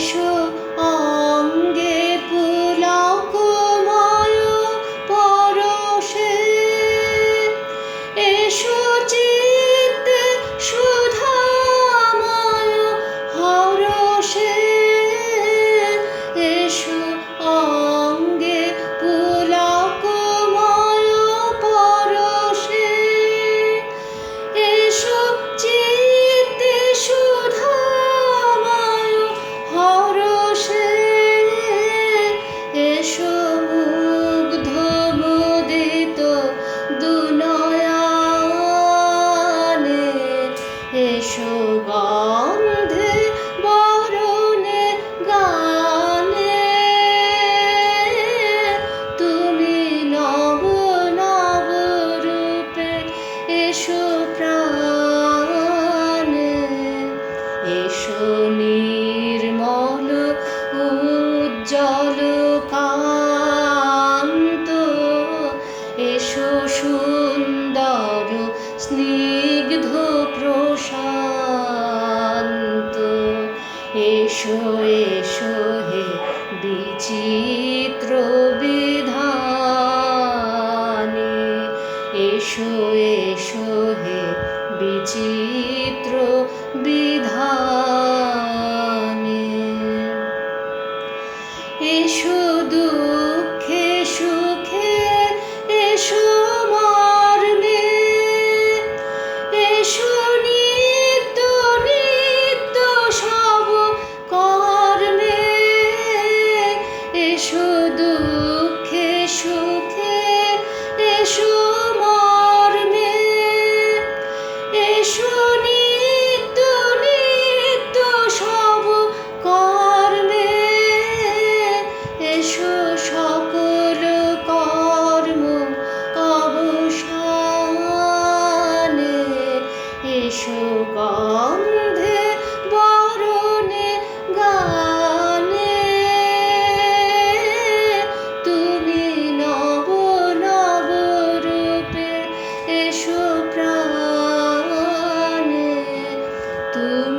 এসো অঙ্গে পুলকময় পরশে, এসো চিত্তে সুধাময় হরষে, এসো অঙ্গে পুলকময় পরশে, এসো চিত্তে সুধাময় হরষে, এসো মুগ্ধ মুদিত দুনয়নে, এসো গন্ধে বরণে গানে, তুমি নব নব রূপে এসো প্রাণে, এসো নির্মল উজ্জ্বল কান্ত, এসো সুন্দর স্নিগ্ধ প্রশান্ত, এসো এসো হে বিচিত্র বিধানে, এসো এসো হে বিচিত্র বিধানে, এসো দুঃখে সুখে এসো মর্মে, এসো নিত্য নিত্য সব কর্মে, এসো দুঃখে সুখে এসো মর্মে, এসো নিত্য নিত্য সব কর্মে, এসো সকল কর্ম অবসানে, এসো গন্ধে বরণে গানে, তুমি নব নব রূপে এসো প্রাণে, তুমি